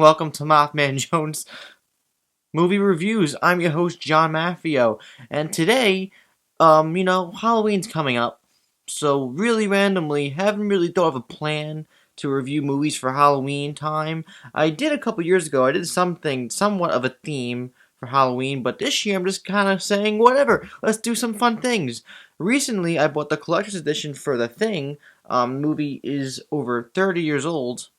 Welcome to MaffmanJones Movie Reviews. I'm your host, John Maffio, and today, Halloween's coming up, so really randomly, haven't really thought of a plan to review movies for Halloween time. I did a couple years ago, I did something, somewhat of a theme for Halloween, but this year I'm just kind of saying, whatever, let's do some fun things. Recently, I bought the collector's edition for The Thing. Movie is over 30 years old.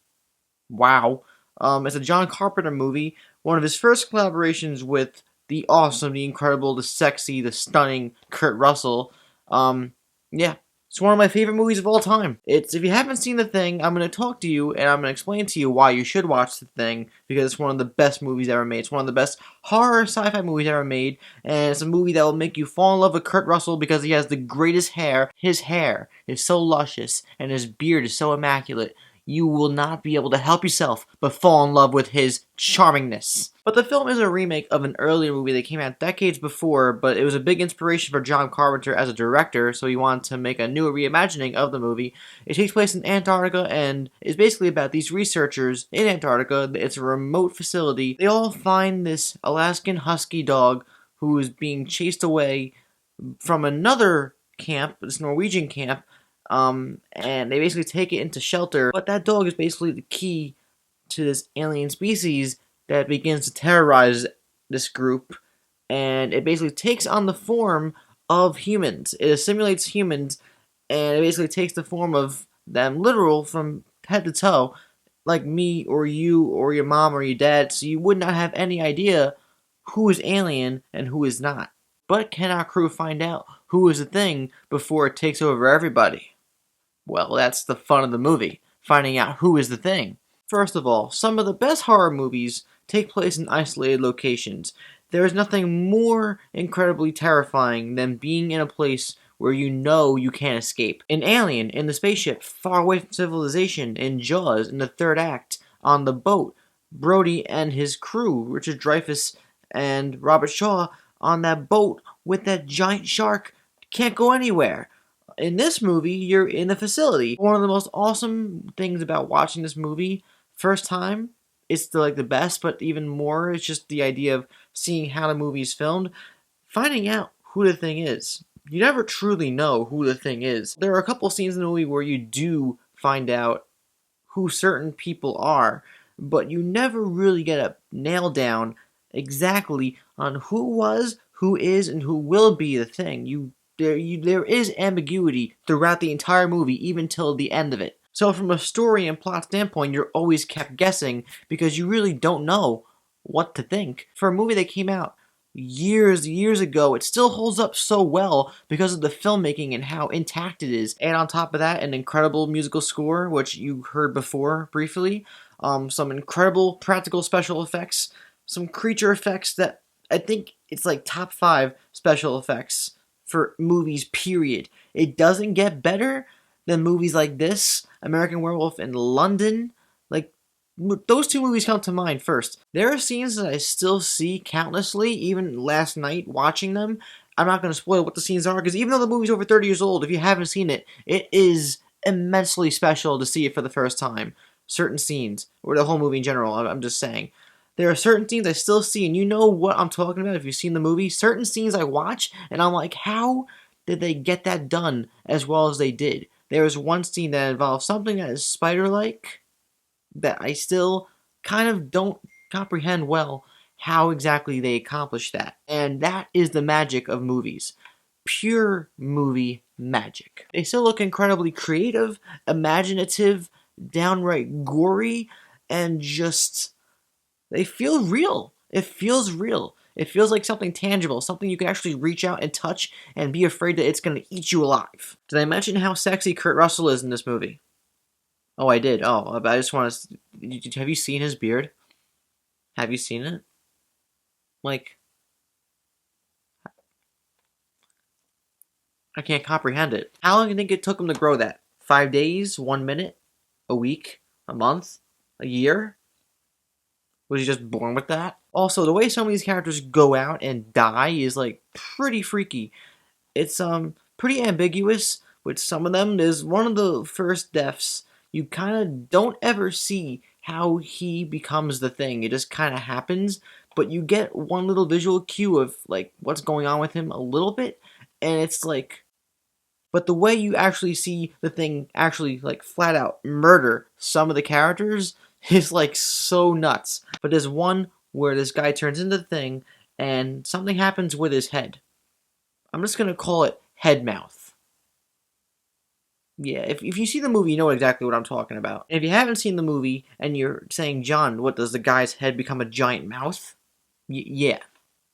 Wow. It's a John Carpenter movie, one of his first collaborations with the awesome, the incredible, the sexy, the stunning Kurt Russell. Yeah, it's one of my favorite movies of all time. If you haven't seen The Thing, I'm going to talk to you and I'm going to explain to you why you should watch The Thing, because it's one of the best movies ever made. It's one of the best horror sci-fi movies ever made, and it's a movie that will make you fall in love with Kurt Russell because he has the greatest hair. His hair is so luscious and his beard is so immaculate. You will not be able to help yourself but fall in love with his charmingness. But the film is a remake of an earlier movie that came out decades before, but it was a big inspiration for John Carpenter as a director, so he wanted to make a new reimagining of the movie. It takes place in Antarctica and is basically about these researchers in Antarctica. It's a remote facility. They all find this Alaskan husky dog who is being chased away from another camp, this Norwegian camp, and they basically take it into shelter. But that dog is basically the key to this alien species that begins to terrorize this group, and it basically takes on the form of humans. It assimilates humans, and it basically takes the form of them, literal from head to toe, like me or you or your mom or your dad, so you would not have any idea who is alien and who is not. But can our crew find out who is the thing before it takes over everybody? Well, that's the fun of the movie, finding out who is the thing. First of all, some of the best horror movies take place in isolated locations. There is nothing more incredibly terrifying than being in a place where you know you can't escape. In Alien, in the spaceship, far away from civilization, in Jaws, in the third act, on the boat, Brody and his crew, Richard Dreyfuss and Robert Shaw, on that boat with that giant shark, can't go anywhere. In this movie, you're in a facility. One of the most awesome things about watching this movie, first time, it's the best, but even more, it's just the idea of seeing how the movie is filmed, finding out who the thing is. You never truly know who the thing is. There are a couple scenes in the movie where you do find out who certain people are, but you never really get a nail down exactly on who was, who is, and who will be the thing. There is ambiguity throughout the entire movie, even till the end of it. So from a story and plot standpoint, you're always kept guessing because you really don't know what to think. For a movie that came out years ago, it still holds up so well because of the filmmaking and how intact it is. And on top of that, an incredible musical score, which you heard before briefly, some incredible practical special effects, some creature effects that I think it's like top 5 special effects for movies, period. It doesn't get better than movies like this, American Werewolf in London. Those two movies come to mind first. There are scenes that I still see countlessly, even last night watching them. I'm not going to spoil what the scenes are, because even though the movie's over 30 years old, if you haven't seen it, it is immensely special to see it for the first time. Certain scenes, or the whole movie in general, I'm just saying. There are certain scenes I still see, and you know what I'm talking about if you've seen the movie. Certain scenes I watch, and I'm like, how did they get that done as well as they did? There is one scene that involves something that is spider-like that I still kind of don't comprehend well how exactly they accomplished that. And that is the magic of movies. Pure movie magic. They still look incredibly creative, imaginative, downright gory, and just... they feel real. It feels real. It feels like something tangible, something you can actually reach out and touch and be afraid that it's going to eat you alive. Did I mention how sexy Kurt Russell is in this movie? Oh, I did. Oh, I just want to... have you seen his beard? Have you seen it? I can't comprehend it. How long do you think it took him to grow that? 5 days? 1 minute? A week? A month? A year? Was he just born with that? Also, the way some of these characters go out and die is, pretty freaky. It's, pretty ambiguous with some of them. There's one of the first deaths. You kind of don't ever see how he becomes the Thing. It just kind of happens, but you get one little visual cue of like what's going on with him a little bit, and it's like, but the way you actually see the Thing actually like flat out murder some of the characters is like so nuts. But there's one where this guy turns into the Thing and something happens with his head. I'm just gonna call it head mouth. Yeah, if you see the movie, you know exactly what I'm talking about. And if you haven't seen the movie and you're saying, John, what, does the guy's head become a giant mouth? Yeah,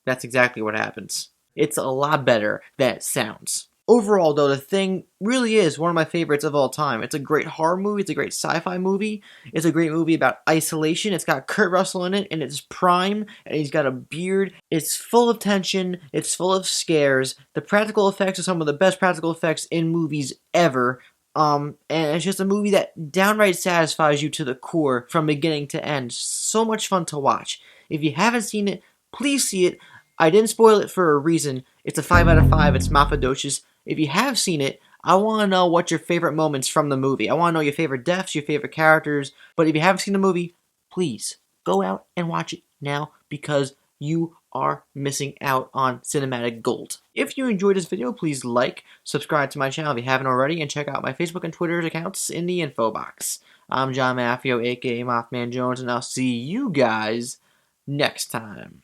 that's exactly what happens. It's a lot better than it sounds. Overall, though, The Thing really is one of my favorites of all time. It's a great horror movie. It's a great sci-fi movie. It's a great movie about isolation. It's got Kurt Russell in it in its prime, and he's got a beard. It's full of tension. It's full of scares. The practical effects are some of the best practical effects in movies ever. And it's just a movie that downright satisfies you to the core from beginning to end. So much fun to watch. If you haven't seen it, please see it. I didn't spoil it for a reason. It's a 5 out of 5. It's MaffmanJones. If you have seen it, I want to know what your favorite moments from the movie. I want to know your favorite deaths, your favorite characters. But if you haven't seen the movie, please go out and watch it now because you are missing out on cinematic gold. If you enjoyed this video, please like, subscribe to my channel if you haven't already, and check out my Facebook and Twitter accounts in the info box. I'm John Maffio, aka MaffmanJones, and I'll see you guys next time.